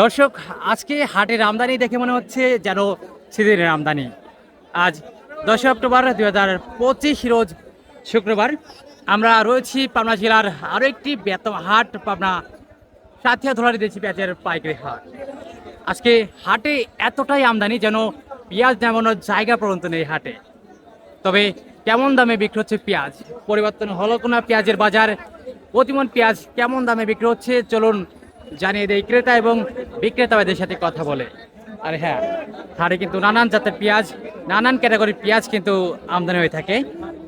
দর্শক, আজকে হাটের আমদানি দেখে মনে হচ্ছে যেন সিজনের আমদানি। আজ 10 অক্টোবর 2025 রোজ শুক্রবার। আমরা রয়েছি পাবনা জেলার আরও একটি বৃহত্তম হাট, পাবনা সাথিয়া ধলারি দেশি পেঁয়াজের পাইকারি হাট। আজকে হাটে এতটাই আমদানি যেন পেঁয়াজ নামানোর জায়গা পর্যন্ত নেই হাটে। তবে কেমন দামে বিক্রি হচ্ছে পেঁয়াজ, পরিবর্তন হলো কোনো পেঁয়াজের বাজার, প্রতিমন পেঁয়াজ কেমন দামে বিক্রি হচ্ছে, চলুন জানিয়ে দেয় ক্রেতা এবং বিক্রেতা ভাইদের সাথে কথা বলে। আর হ্যাঁ, হাটে কিন্তু নানান জাতের পেঁয়াজ, নানান ক্যাটাগরির পেঁয়াজ কিন্তু আমদানি হয়ে থাকে।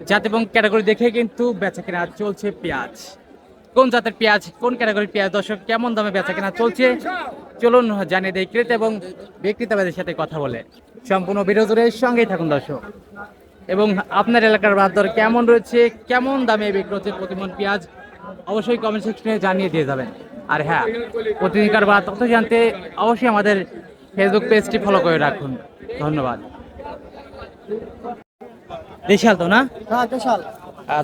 জাত এবং ক্যাটাগরি দেখে কিন্তু বেচা কেনা চলছে পেঁয়াজ। কোন জাতের পেঁয়াজ, কোন ক্যাটাগরির পেঁয়াজ, দর্শক কেমন দামে বেচা কেনা চলছে চলুন জানিয়ে দেয় ক্রেতা এবং বিক্রেতা ভাইদের সাথে কথা বলে। সম্পূর্ণ ভিডিও জুড়ে সঙ্গেই থাকুন দর্শক। এবং আপনার এলাকার বাজার কেমন রয়েছে, কেমন দামে বিক্রি হচ্ছে প্রতিমন পেঁয়াজ, অবশ্যই কমেন্ট সেকশনে জানিয়ে দিয়ে যাবেন। আর হ্যাঁ, প্রতিদিনকার বা তথ্য জানতে অবশ্যই আমাদের ফেসবুক পেজটি ফলো করে রাখুন। ধন্যবাদ। দেশাল তো না?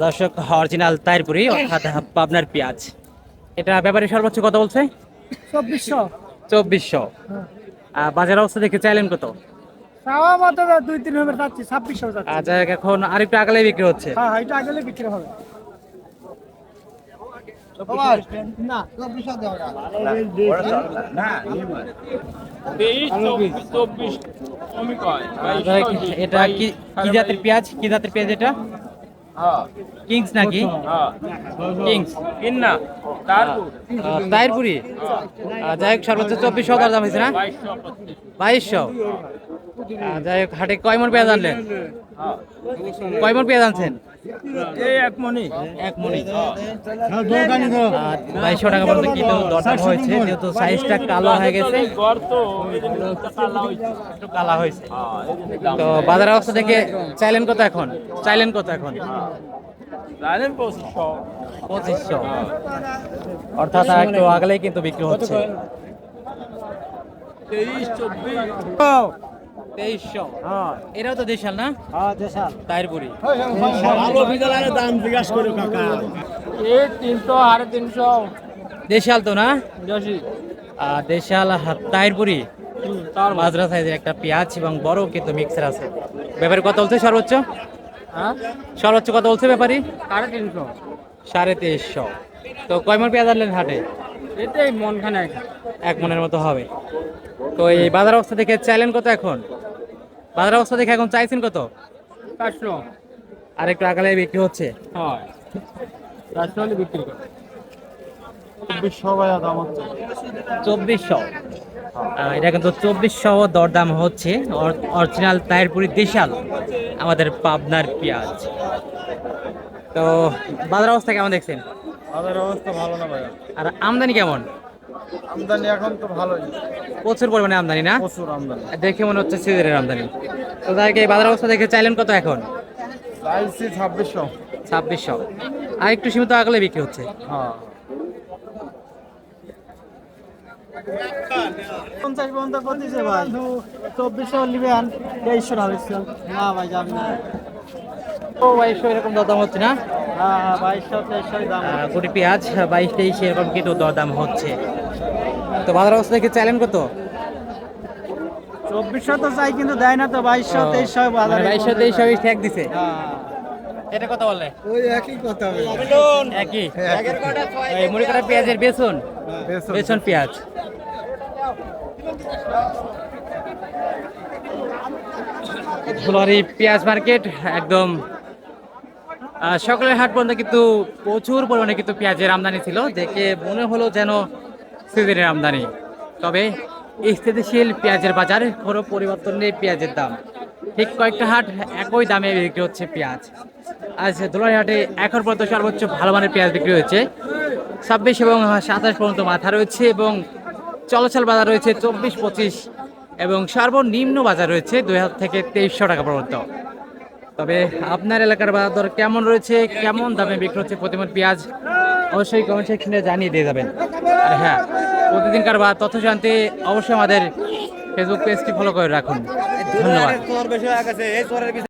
দর্শক, অরিজিনাল তাইরপুরি অর্থাৎ পাবনার পেঁয়াজ। এটা ব্যাপারে সর্বোচ্চ কত বলছে? 2400। বাজার অবস্থা দেখে চাইলেন কত? আচ্ছা, এখন আরেকটু আগালে বিক্রি হচ্ছে। বিক্রি হবে এটা কি কি জাতের পেঁয়াজ, কি জাতের পেঁয়াজ এটা? কিংস নাকি? কিংস না তাইরপুরি। যাই হোক, সর্বোচ্চ 2400 দাম হয়েছে না? 2200। যাই হোক, হাটে কয় মন পেঁয়াজ আনলেন? কয় মন পেঁয়াজ আনছেন? এক মনি। 2200 টাকা পর্যন্ত কিন্তু দরদাম হয়েছে, যেহেতু সাইজটা কালো হয়ে গেছে, একটু কালা হয়েছে। তো বাজার অবস্থা থেকে চাইলেন কত এখন? 2500। অর্থাৎ একটু আগলেই কিন্তু বিক্রি হচ্ছে। 2300। এটাও তো দেশাল না? তাইরপুরি। দাম জিজ্ঞাসা করো কাকা। 300 350। দেশাল তো না? দেশাল তাইরপুরি। মাজরা সাইজের একটা পেঁয়াজ এবং বড় কিন্তু মিক্সার আছে। ব্যাপারে কত বলছে সর্বোচ্চ? সর্বোচ্চ কত বলছে ব্যাপারী? 350। 2350। তো কয় মন পেঁয়াজ আনলেন হাটে? এটাই মন খানে এক মনের মতো হবে। তো এই বাজার অবস্থা দেখে চাইলেন কত এখন? বাজার অবস্থা দেখে এখন চাইছেন কত? 400। আর একটু আগালে বিক্রি হচ্ছে। হ্যাঁ, 400 হলে বিক্রি করে। 2400। এটা কিন্তু 2400 দরদাম হচ্ছে। অরিজিনাল তাইরপুরি দেশাল আমাদের পাবনার পেঁয়াজ। তো বাজার অবস্থা কেমন দেখছেন? বাজার অবস্থা ভালো না ভাই। আর আমদানি কেমন? আমদানি এখন তো ভালোই, প্রচুর পরিমাণে আমদানি না? প্রচুর আমদানি। দেখে মনে হচ্ছে সিজনের আমদানি। তো তাই এই বাজার অবস্থা দেখে চাইলেন কত এখন? চাইছি 2600। 2600। আর একটু সীমিত আগলে বিক্রি হচ্ছে। হ্যাঁ, 50 পর্যন্ত করতেছে ভাই। 2400 নিবেন, 2300 হবে না ভাই, যাবে না। ও 2200 এরকম দরদাম হচ্ছে না? হ্যাঁ, 2200 2300 দাম। গুটি পেঁয়াজ 22-23 এরকম কিন্তু দরদাম হচ্ছে। তো বাজার অবস্থা দেখে চাইলেন কত? 2400 তো চাই, কিন্তু দেয় না তো। 2200 2300 বাজারে। 2200-2300 ঠেক দিছে। হ্যাঁ, এটা কত বললে? ওই একই কথা ভাই। একই। এই মুড়ি কাটা পেঁয়াজের বেসন, বেসন পেঁয়াজ। ধুলারি পেঁয়াজ মার্কেট একদম সকালের হাট পর্যন্ত কিন্তু প্রচুর পরিমাণে কিন্তু পেঁয়াজের আমদানি ছিল। দেখে মনে হলো যেন সিজনের আমদানি। তবে স্থিতিশীল পেঁয়াজের বাজার, কোনো পরিবর্তন নেই পেঁয়াজের দাম। ঠিক কয়েকটা হাট একই দামে বিক্রি হচ্ছে পেঁয়াজ। আজ ধুলারি হাটে এখন পর্যন্ত সর্বোচ্চ ভালো মানের পেঁয়াজ বিক্রি হয়েছে 26 এবং 27 পর্যন্ত মাথা রয়েছে, এবং চলাচল বাজার রয়েছে 24-25, এবং সর্বনিম্ন বাজার রয়েছে 2000 থেকে 2300 টাকা পর্যন্ত। তবে আপনার এলাকার বাজার দর কেমন রয়েছে, কেমন দামে বিক্রি হচ্ছে প্রতিমন পেঁয়াজ, অবশ্যই কমেন্ট সেকশনে জানিয়ে দিয়ে যাবেন। আর হ্যাঁ, প্রতিদিনকার বা তথ্য জানতে অবশ্যই আমাদের ফেসবুক পেজটি ফলো করে রাখুন। ধন্যবাদ।